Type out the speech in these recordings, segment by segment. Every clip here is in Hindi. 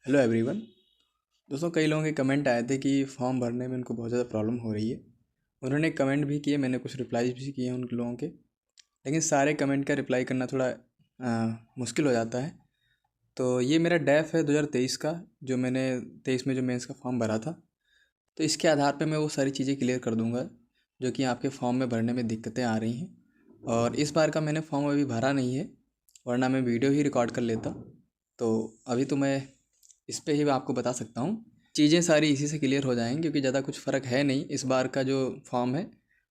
Hello everyone. दोस्तों, कई लोगों के कमेंट आए थे कि फॉर्म भरने में उनको बहुत ज़्यादा प्रॉब्लम हो रही है। उन्होंने कमेंट भी किए, मैंने कुछ रिप्लाईज भी किए उन लोगों के, लेकिन सारे कमेंट का रिप्लाई करना थोड़ा मुश्किल हो जाता है। तो ये मेरा डैफ है 2023 का, जो मैंने 23 में जो मेंस का फॉर्म भरा था। तो इसके आधार पे मैं वो सारी चीज़ें क्लियर कर दूंगा जो कि आपके फॉर्म में भरने में दिक्कतें आ रही हैं। और इस बार का मैंने फॉर्म अभी भरा नहीं है, वरना मैं वीडियो ही रिकॉर्ड कर लेता। तो अभी तो मैं इस पे ही मैं आपको बता सकता हूँ। चीज़ें सारी इसी से क्लियर हो जाएंगी, क्योंकि ज़्यादा कुछ फ़र्क है नहीं इस बार का जो फॉर्म है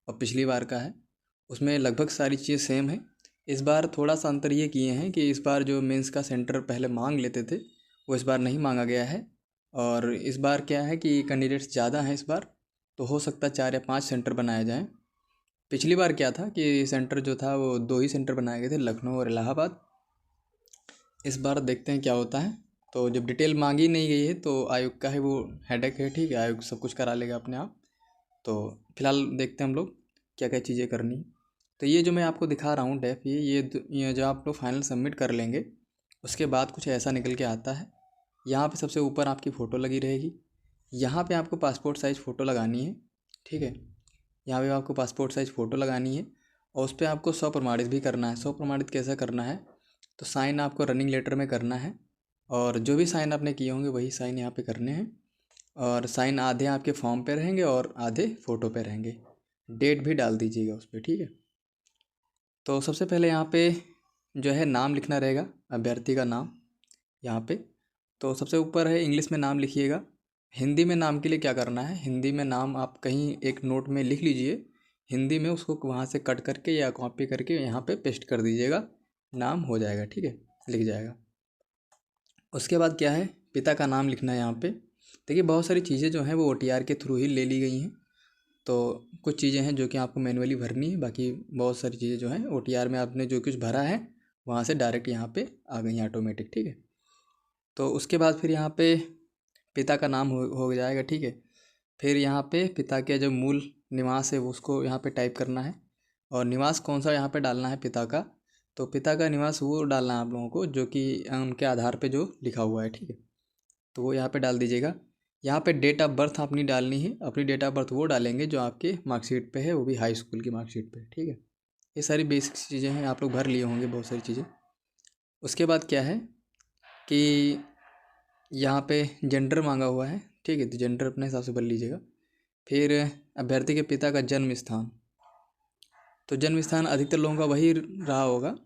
और पिछली बार का है, उसमें लगभग सारी चीज़ें सेम है। इस बार थोड़ा सा अंतर ये किए हैं कि इस बार जो मेंस का सेंटर पहले मांग लेते थे, वो इस बार नहीं मांगा गया है। और इस बार क्या है कि कैंडिडेट्स ज़्यादा हैं इस बार, तो हो सकता है 4 या 5 सेंटर बनाए जाएँ। पिछली बार क्या था कि सेंटर जो था वो 2 ही सेंटर बनाए गए थे, लखनऊ और इलाहाबाद। इस बार देखते हैं क्या होता है। तो जब डिटेल मांगी नहीं गई है तो आयोग का है वो हेडेक है, ठीक है, आयोग सब कुछ करा लेगा अपने आप। तो फिलहाल देखते हैं हम लोग क्या क्या चीज़ें करनी है। तो ये जो मैं आपको दिखा रहा हूँ डेफ, ये जो आप लोग फाइनल सबमिट कर लेंगे, उसके बाद कुछ ऐसा निकल के आता है। यहाँ पे सबसे ऊपर आपकी फ़ोटो लगी रहेगी। यहाँ पे आपको पासपोर्ट साइज़ फ़ोटो लगानी है, ठीक है। यहाँ पे आपको पासपोर्ट साइज़ फ़ोटो लगानी है और उस पर आपको स्वप्रमाणित भी करना है। स्वप्रमाणित कैसे करना है, तो साइन आपको रनिंग लेटर में करना है, और जो भी साइन आपने किए होंगे वही साइन यहाँ पे करने हैं। और साइन आधे आपके फॉर्म पे रहेंगे और आधे फ़ोटो पे रहेंगे। डेट भी डाल दीजिएगा उस पर, ठीक है। तो सबसे पहले यहाँ पे जो है नाम लिखना रहेगा, अभ्यर्थी का नाम यहाँ पे। तो सबसे ऊपर है इंग्लिश में नाम लिखिएगा। हिंदी में नाम के लिए क्या करना है, हिंदी में नाम आप कहीं एक नोट में लिख लीजिए, हिंदी में उसको वहाँ से कट करके या कॉपी करके यहाँ पे पेस्ट कर दीजिएगा, नाम हो जाएगा, ठीक है, लिख जाएगा। उसके बाद क्या है, पिता का नाम लिखना है यहाँ पे। देखिए बहुत सारी चीज़ें जो हैं वो OTR के थ्रू ही ले ली गई हैं। तो कुछ चीज़ें हैं जो कि आपको मैनुअली भरनी है, बाकी बहुत सारी चीज़ें जो हैं OTR में आपने जो कुछ भरा है वहाँ से डायरेक्ट यहाँ पे आ गई हैं ऑटोमेटिक, ठीक है। तो उसके बाद फिर यहाँ पे पिता का नाम हो जाएगा, ठीक है। फिर यहाँ पे पिता के जो मूल निवास है वो उसको यहाँ पे टाइप करना है। और निवास कौन सा यहाँ पे डालना है पिता का, तो पिता का निवास वो डालना है आप लोगों को जो कि उनके आधार पे जो लिखा हुआ है, ठीक है। तो वो यहाँ पे डाल दीजिएगा। यहाँ पे डेट ऑफ बर्थ अपनी डालनी है, अपनी डेट ऑफ बर्थ वो डालेंगे जो आपके मार्कशीट पे है, वो भी हाई स्कूल की मार्कशीट पे, ठीक है। ये सारी बेसिक चीज़ें हैं, आप लोग भर लिए होंगे बहुत सारी चीज़ें। उसके बाद क्या है कि यहाँ पे जेंडर मांगा हुआ है, ठीक है, तो जेंडर अपने हिसाब से भर लीजिएगा। फिर अभ्यर्थी के पिता का जन्म स्थान, तो जन्म स्थान अधिकतर लोगों का वही रहा होगा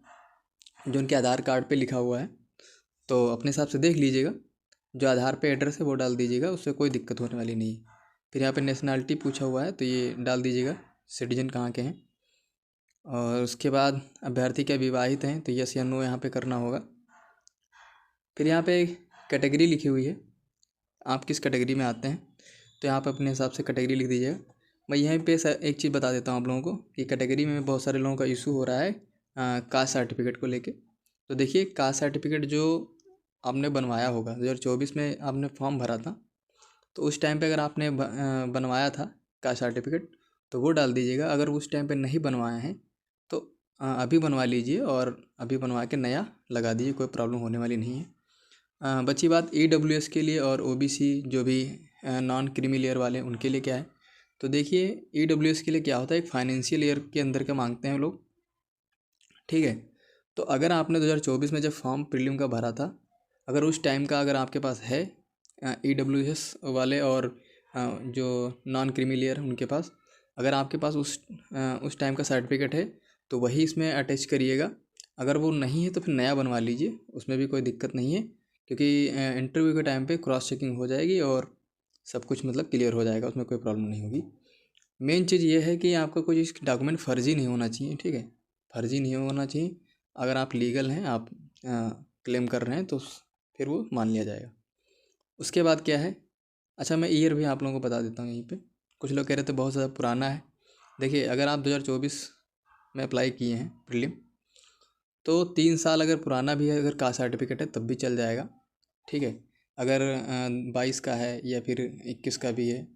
जो उनके आधार कार्ड पे लिखा हुआ है। तो अपने हिसाब से देख लीजिएगा, जो आधार पे एड्रेस है वो डाल दीजिएगा, उससे कोई दिक्कत होने वाली नहीं है। फिर यहाँ पे नेशनैलिटी पूछा हुआ है तो ये डाल दीजिएगा, सिटीजन कहाँ के हैं। और उसके बाद अभ्यर्थी क्या विवाहित हैं, तो यस या नो यहाँ पे करना होगा। फिर यहाँ पे कैटेगरी लिखी हुई है, आप किस कैटेगरी में आते हैं, तो यहाँ पे अपने हिसाब से कैटेगरी लिख दीजिएगा। मैं यहीं पे एक चीज़ बता देता हूँ आप लोगों को कि कैटेगरी में बहुत सारे लोगों का इशू हो रहा है कास्ट सर्टिफिकेट को लेके। तो देखिए कास्ट सर्टिफिकेट जो आपने बनवाया होगा 2024 में आपने फॉर्म भरा था, तो उस टाइम पे अगर आपने बनवाया था कास्ट सर्टिफिकेट तो वो डाल दीजिएगा। अगर उस टाइम पे नहीं बनवाए हैं तो अभी बनवा लीजिए और अभी बनवा के नया लगा दीजिए, कोई प्रॉब्लम होने वाली नहीं है। बची बात EWS के लिए और OBC जो भी नॉन क्रीमी लेयर वाले उनके लिए क्या है, तो देखिए EWS के लिए क्या होता है, एक फाइनेंशियल ईयर के अंदर का मांगते हैं लोग, ठीक है। तो अगर आपने 2024 में जब फॉर्म प्रीलिम का भरा था, अगर उस टाइम का अगर आपके पास है EWS वाले और जो नॉन क्रीमी लेयर उनके पास, अगर आपके पास उस टाइम का सर्टिफिकेट है तो वही इसमें अटैच करिएगा। अगर वो नहीं है तो फिर नया बनवा लीजिए, उसमें भी कोई दिक्कत नहीं है, क्योंकि इंटरव्यू के टाइम पे क्रॉस चेकिंग हो जाएगी और सब कुछ मतलब क्लियर हो जाएगा, उसमें कोई प्रॉब्लम नहीं होगी। मेन चीज़ ये है कि आपका कोई डॉक्यूमेंट फ़र्ज़ी नहीं होना चाहिए, ठीक है, फ़र्ज़ी नहीं होना चाहिए। अगर आप लीगल हैं, आप क्लेम कर रहे हैं तो फिर वो मान लिया जाएगा। उसके बाद क्या है, अच्छा मैं ईयर भी आप लोगों को बता देता हूँ यहीं पे। कुछ लोग कह रहे थे बहुत ज़्यादा पुराना है। देखिए अगर आप 2024 में अप्लाई किए हैं प्रीलिम, तो 3 साल अगर पुराना भी है, अगर कास्ट सर्टिफिकेट है तब भी चल जाएगा, ठीक है। अगर 22 का है या फिर 21 का भी है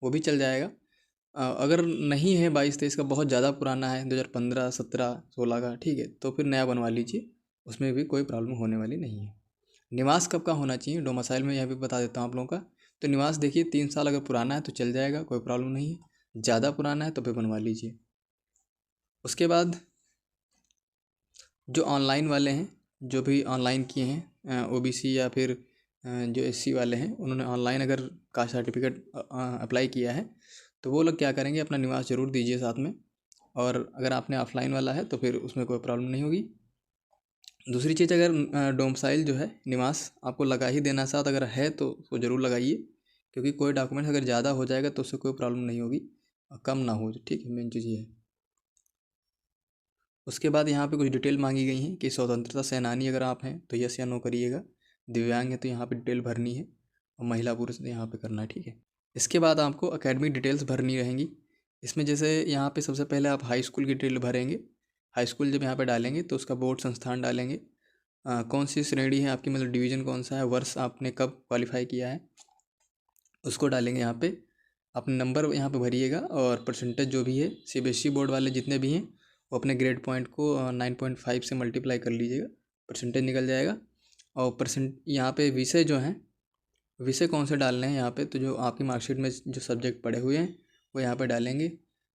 वो भी चल जाएगा। अगर नहीं है 22-23 का, बहुत ज़्यादा पुराना है 2015, 17, 16 का, ठीक है, तो फिर नया बनवा लीजिए, उसमें भी कोई प्रॉब्लम होने वाली नहीं है। निवास कब का होना चाहिए, डोमिसाइल में यह भी बता देता हूँ आप लोगों का। तो निवास देखिए 3 साल अगर पुराना है तो चल जाएगा, कोई प्रॉब्लम नहीं है। ज़्यादा पुराना है तो फिर बनवा लीजिए। उसके बाद जो ऑनलाइन वाले हैं, जो भी ऑनलाइन किए हैं ओबीसी या फिर जो एससी वाले हैं, उन्होंने ऑनलाइन अगर कास्ट सर्टिफिकेट अप्लाई किया है तो वो लोग क्या करेंगे, अपना निवास ज़रूर दीजिए साथ में। और अगर आपने ऑफलाइन वाला है तो फिर उसमें कोई प्रॉब्लम नहीं होगी। दूसरी चीज़, अगर डोमिसाइल जो है निवास आपको लगा ही देना साथ अगर है तो उसको ज़रूर लगाइए, क्योंकि कोई डॉक्यूमेंट्स अगर ज़्यादा हो जाएगा तो उससे कोई प्रॉब्लम नहीं होगी, और कम ना हो। ठीक है, मेन चीज़ ये है। उसके बाद यहाँ पे कुछ डिटेल मांगी गई हैं कि स्वतंत्रता सेनानी अगर आप हैं तो यस या नो करिएगा, दिव्यांग है तो यहाँ पे डिटेल भरनी है, और महिला पुरुष ने यहाँ पे करना है। ठीक है, इसके बाद आपको एकेडमिक डिटेल्स भरनी रहेंगी। इसमें जैसे यहाँ पे सबसे पहले आप हाई स्कूल की डिटेल भरेंगे। हाई स्कूल जब यहाँ पे डालेंगे तो उसका बोर्ड संस्थान डालेंगे, कौन सी श्रेणी है आपकी, मतलब डिवीज़न कौन सा है, वर्ष आपने कब क्वालिफाई किया है उसको डालेंगे यहाँ पे। अपने नंबर यहाँ पे भरिएगा, और परसेंटेज जो भी है सीबीएसई बोर्ड वाले जितने भी हैं वो अपने ग्रेड पॉइंट को 9.5 से मल्टीप्लाई कर लीजिएगा, परसेंटेज निकल जाएगा। और परसेंट यहाँ पे विषय जो हैं, विषय कौन से डालने हैं यहाँ पे, तो जो आपकी मार्कशीट में जो सब्जेक्ट पढ़े हुए हैं वो यहाँ पे डालेंगे।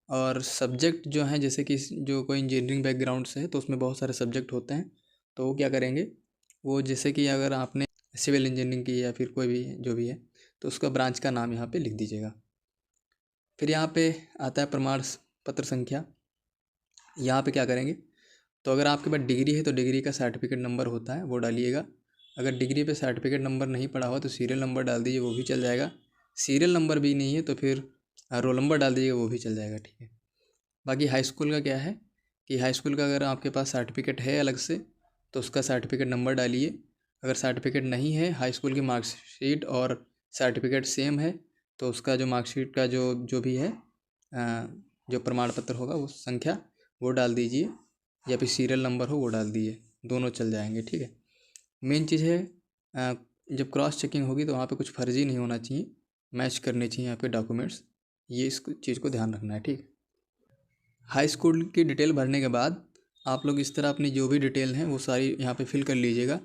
और सब्जेक्ट जो हैं, जैसे कि जो कोई इंजीनियरिंग बैकग्राउंड से है तो उसमें बहुत सारे सब्जेक्ट होते हैं, तो वो क्या करेंगे, वो जैसे कि अगर आपने सिविल इंजीनियरिंग की या फिर कोई भी जो भी है तो उसका ब्रांच का नाम यहाँ पे लिख दीजिएगा। फिर यहाँ पे आता है प्रमाण पत्र संख्या। यहाँ पे क्या करेंगे, तो अगर आपके पास डिग्री है तो डिग्री का सर्टिफिकेट नंबर होता है वो डालिएगा। अगर डिग्री पे सर्टिफिकेट नंबर नहीं पड़ा हुआ तो सीरियल नंबर डाल दीजिए, वो भी चल जाएगा। सीरियल नंबर भी नहीं है तो फिर रोल नंबर डाल दीजिएगा, वो भी चल जाएगा। ठीक है, बाकी हाई स्कूल का क्या है कि हाई स्कूल का अगर आपके पास सर्टिफिकेट है अलग से तो उसका सर्टिफिकेट नंबर डालिए। अगर सर्टिफिकेट नहीं है, हाई स्कूल की मार्कशीट और सर्टिफिकेट सेम है, तो उसका जो मार्कशीट का जो जो भी है जो प्रमाण पत्र होगा वो संख्या वो डाल दीजिए, या फिर सीरियल नंबर हो वो डाल दीजिए, दोनों चल जाएंगे। ठीक है, मेन चीज़ है जब क्रॉस चेकिंग होगी तो वहाँ पे कुछ फर्जी नहीं होना चाहिए, मैच करने चाहिए यहाँ पे डॉक्यूमेंट्स, ये इस चीज़ को ध्यान रखना है। ठीक, हाई स्कूल की डिटेल भरने के बाद आप लोग इस तरह अपनी जो भी डिटेल हैं वो सारी यहाँ पे फिल कर लीजिएगा।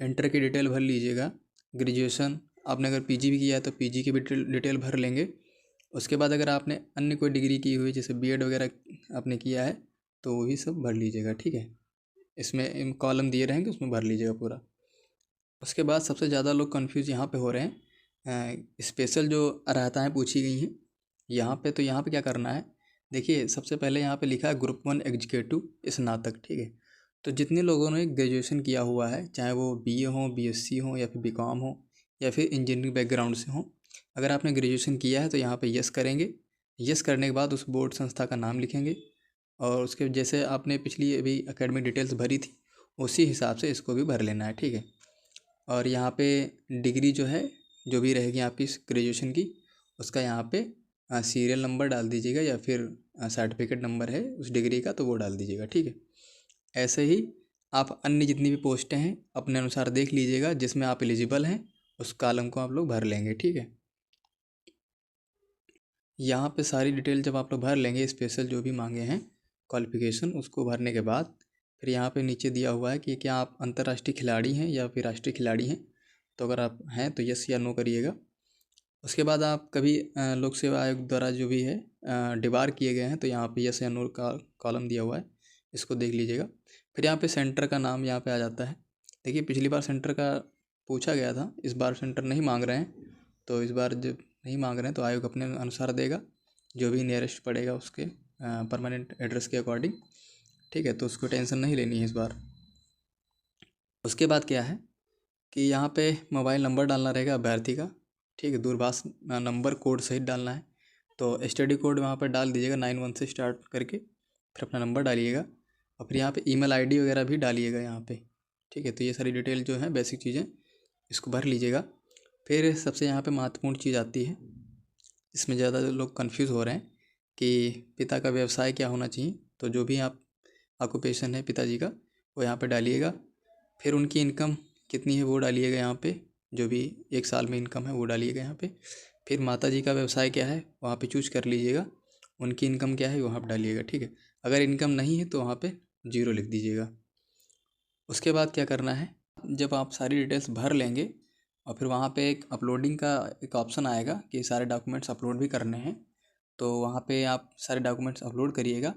इंटर की डिटेल भर लीजिएगा, ग्रेजुएशन आपने अगर पीजी भी किया है तो पीजी की भी डिटेल भर लेंगे। उसके बाद अगर आपने अन्य कोई डिग्री की हुई जैसे बीएड वगैरह आपने किया है तो वो भी सब भर लीजिएगा। ठीक है, इसमें कॉलम दिए रहेंगे उसमें भर लीजिएगा पूरा। उसके बाद सबसे ज़्यादा लोग कंफ्यूज यहाँ पे हो रहे हैं, स्पेशल जो रहता पूछी गई हैं यहाँ पे। तो यहाँ पे क्या करना है, देखिए सबसे पहले यहाँ पे लिखा है ग्रुप 1 एग्जीक्यूटिव स्नातक। ठीक है, तो जितने लोगों ने ग्रेजुएशन किया हुआ है, चाहे वो बीए हो, बीएससी हो, या फिर बीकॉम हो, या फिर इंजीनियरिंग बैकग्राउंड से हो, अगर आपने ग्रेजुएशन किया है तो यहाँ पे यस करेंगे। यस करने के बाद उस बोर्ड संस्था का नाम लिखेंगे, और उसके जैसे आपने पिछली अभी एकेडमिक डिटेल्स भरी थी उसी हिसाब से इसको भी भर लेना है। ठीक है, और यहाँ पे डिग्री जो है जो भी रहेगी आपकी ग्रेजुएशन की, उसका यहाँ पे सीरियल नंबर डाल दीजिएगा, या फिर सर्टिफिकेट नंबर है उस डिग्री का तो वो डाल दीजिएगा। ठीक है, ऐसे ही आप अन्य जितनी भी पोस्टें हैं अपने अनुसार देख लीजिएगा, जिसमें आप एलिजिबल हैं उस कॉलम को आप लोग भर लेंगे। ठीक है, यहाँ पे सारी डिटेल जब आप लोग भर लेंगे, स्पेशल जो भी मांगे हैं क्वालिफ़िकेशन, उसको भरने के बाद फिर यहाँ पे नीचे दिया हुआ है कि क्या आप अंतर्राष्ट्रीय खिलाड़ी हैं या फिर राष्ट्रीय खिलाड़ी हैं, तो अगर आप हैं तो यस या नो करिएगा। उसके बाद आप कभी लोक सेवा आयोग द्वारा जो भी है डिबार किए गए हैं तो यहाँ पे यस या नो का कॉलम दिया हुआ है, इसको देख लीजिएगा। फिर यहाँ पे सेंटर का नाम यहाँ पे आ जाता है। देखिए पिछली बार सेंटर का पूछा गया था, इस बार सेंटर नहीं मांग रहे हैं, तो इस बार जब नहीं मांग रहे हैं तो आयोग अपने अनुसार देगा, जो भी नियरेस्ट पड़ेगा उसके परमानेंट एड्रेस के अकॉर्डिंग। ठीक है, तो उसको टेंशन नहीं लेनी है इस बार। उसके बाद क्या है कि यहाँ पे मोबाइल नंबर डालना रहेगा अभ्यर्थी का। ठीक है, दूरभाष नंबर कोड सहित डालना है, तो स्टडी कोड वहाँ पर डाल दीजिएगा 91 से स्टार्ट करके, फिर अपना नंबर डालिएगा, और फिर यहाँ पे ईमेल आईडी वगैरह भी डालिएगा यहाँ पे। ठीक है, तो ये सारी डिटेल जो है बेसिक चीज़ें इसको भर लीजिएगा। फिर सबसे यहाँ पे महत्वपूर्ण चीज़ आती है, इसमें ज़्यादा लोग कंफ्यूज हो रहे हैं कि पिता का व्यवसाय क्या होना चाहिए, तो जो भी आप ऑक्यूपेशन है पिताजी का वो यहाँ पे डालिएगा। फिर उनकी इनकम कितनी है वो डालिएगा यहाँ पे, जो भी एक साल में इनकम है वो डालिएगा यहाँ पे। फिर माताजी का व्यवसाय क्या है वहाँ पे चूज कर लीजिएगा, उनकी इनकम क्या है वहाँ पे डालिएगा। ठीक है, अगर इनकम नहीं है तो वहाँ पे 0 लिख दीजिएगा। उसके बाद क्या करना है, जब आप सारी डिटेल्स भर लेंगे और फिर वहाँ पे एक अपलोडिंग का एक ऑप्शन आएगा कि सारे डॉक्यूमेंट्स अपलोड भी करने हैं, तो वहाँ पे आप सारे डॉक्यूमेंट्स अपलोड करिएगा।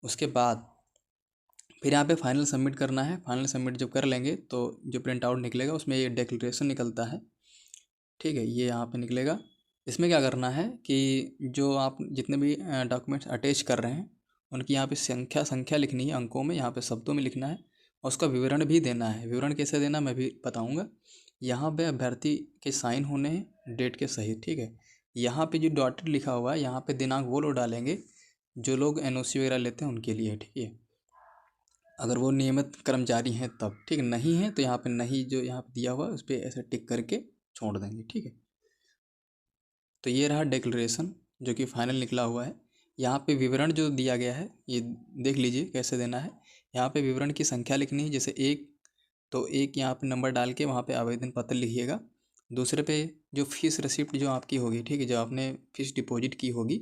उसके बाद फिर यहाँ पे फाइनल सबमिट करना है। फाइनल सबमिट जब कर लेंगे तो जो प्रिंट आउट निकलेगा उसमें ये डिक्लेरेशन निकलता है, ठीक है, ये यहाँ पे निकलेगा। इसमें क्या करना है कि जो आप जितने भी डॉक्यूमेंट्स अटैच कर रहे हैं उनकी यहाँ पे संख्या लिखनी है, अंकों में, यहाँ पे शब्दों में लिखना है और उसका विवरण भी देना है। विवरण कैसे देना मैं भी बताऊँगा। यहाँ पे अभ्यर्थी के साइन होने हैं डेट के सहित, ठीक है। यहाँ पे जो डॉटेड लिखा हुआ है यहाँ पे दिनांक वो लोग डालेंगे जो लोग एनओसी वगैरह लेते हैं उनके लिए, ठीक है, अगर वो नियमित कर्मचारी हैं तब, ठीक है। नहीं है तो यहाँ पे नहीं, जो यहाँ पे दिया हुआ है उस पर ऐसे टिक करके छोड़ देंगे, ठीक है। तो ये रहा डिक्लेरेशन जो कि फाइनल निकला हुआ है। यहाँ पे विवरण जो दिया गया है ये देख लीजिए कैसे देना है। यहाँ पे विवरण की संख्या लिखनी है, जैसे एक, तो एक यहाँ पे नंबर डाल के वहाँ पे आवेदन पत्र लिखिएगा। दूसरे पे जो फीस रिसिप्ट जो आपकी होगी, ठीक है, जो आपने फीस डिपॉजिट की होगी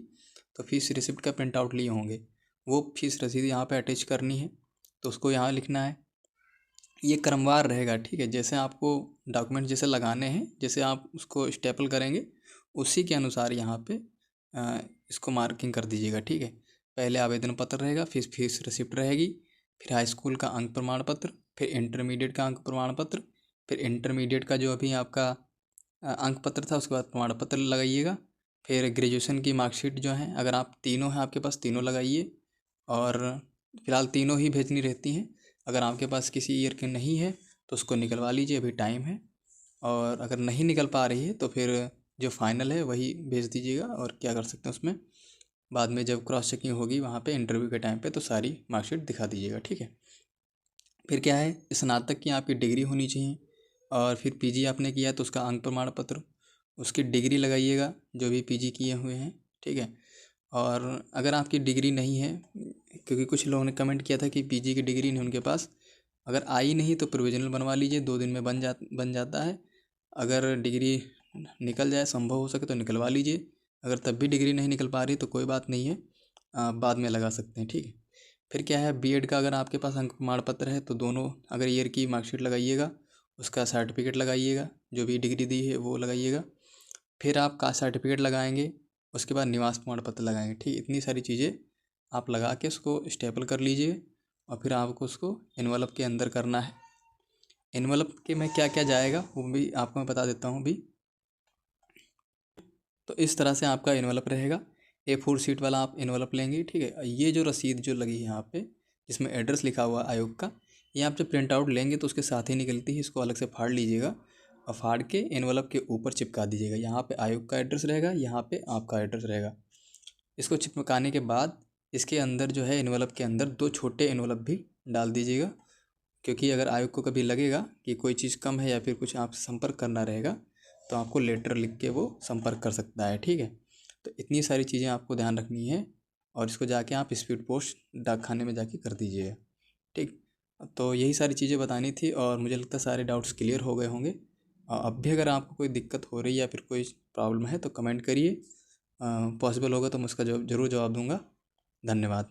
तो फीस रिसिप्ट का प्रिंट आउट लिए होंगे, वो फीस रसीद यहाँ पे अटैच करनी है, तो उसको यहाँ लिखना है। ये क्रमवार रहेगा, ठीक है, जैसे आपको डॉक्यूमेंट जैसे लगाने हैं, जैसे आप उसको स्टेपल करेंगे उसी के अनुसार यहाँ पे इसको मार्किंग कर दीजिएगा, ठीक है। पहले आवेदन पत्र रहेगा, फिर फीस रिसिप्ट रहेगी, फिर हाई स्कूल का अंक प्रमाण पत्र, फिर इंटरमीडिएट का अंक प्रमाण पत्र, फिर इंटरमीडिएट का जो अभी आपका अंक पत्र था उसके बाद प्रमाण पत्र लगाइएगा, फिर ग्रेजुएशन की मार्कशीट जो है, अगर आप तीनों हैं आपके पास तीनों लगाइए, और फिलहाल तीनों ही भेजनी रहती हैं। अगर आपके पास किसी ईयर के नहीं है तो उसको निकलवा लीजिए, अभी टाइम है। और अगर नहीं निकल पा रही है तो फिर जो फाइनल है वही भेज दीजिएगा, और क्या कर सकते हैं उसमें, बाद में जब क्रॉस चेकिंग होगी वहाँ पे इंटरव्यू के टाइम पे तो सारी मार्कशीट दिखा दीजिएगा, ठीक है। फिर क्या है, स्नातक की आपकी डिग्री होनी चाहिए, और फिर पीजी आपने किया तो उसका अंक प्रमाण पत्र, उसकी डिग्री लगाइएगा जो भी पीजी किए हुए हैं, ठीक है। और अगर आपकी डिग्री नहीं है, क्योंकि कुछ लोगों ने कमेंट किया था कि पीजी की डिग्री नहीं उनके पास, अगर आई नहीं तो प्रोविजनल बनवा लीजिए, 2 दिन में बन जाता है। अगर डिग्री निकल जाए, संभव हो सके तो निकलवा लीजिए, अगर तब भी डिग्री नहीं निकल पा रही तो कोई बात नहीं है, बाद में लगा सकते हैं, ठीक है। फिर क्या है, बीएड का अगर आपके पास अंक प्रमाण पत्र है तो दोनों, अगर ईयर की मार्कशीट लगाइएगा, उसका सर्टिफिकेट लगाइएगा, जो भी डिग्री दी है वो लगाइएगा। फिर आप कास्ट सर्टिफिकेट लगाएंगे, उसके बाद निवास प्रमाण पत्र लगाएंगे, ठीक, इतनी सारी चीज़ें आप लगा के उसको स्टेपल कर लीजिए, और फिर आपको उसको एनवलप के अंदर करना है। एनवलप के में क्या क्या जाएगा वो भी आपको मैं बता देता हूँ अभी। तो इस तरह से आपका एनवलप रहेगा, A4 शीट वाला आप एनवलप लेंगे, ठीक है। ये जो रसीद जो लगी है यहाँ पे जिसमें एड्रेस लिखा हुआ है आयोग का, ये आप जब प्रिंट आउट लेंगे तो उसके साथ ही निकलती है, इसको अलग से फाड़ लीजिएगा और फाड़ के एनवलप के ऊपर चिपका दीजिएगा। यहाँ पे आयोग का एड्रेस रहेगा, यहाँ पे आपका एड्रेस रहेगा। इसको चिपकाने के बाद इसके अंदर जो है एनवलप के अंदर 2 छोटे एनवलप भी डाल दीजिएगा, क्योंकि अगर आयोग को कभी लगेगा कि कोई चीज़ कम है या फिर कुछ आपसे संपर्क करना रहेगा तो आपको लेटर लिख के वो संपर्क कर सकता है, ठीक है। तो इतनी सारी चीज़ें आपको ध्यान रखनी है, और इसको जाके आप स्पीड पोस्ट डाकखाने में जाके कर दीजिएगा, ठीक। तो यही सारी चीज़ें बतानी थी, और मुझे लगता है सारे डाउट्स क्लियर हो गए होंगे। अब भी अगर आपको कोई दिक्कत हो रही है या फिर कोई प्रॉब्लम है तो कमेंट करिए, पॉसिबल होगा तो मैं उसका जरूर जवाब दूंगा। धन्यवाद।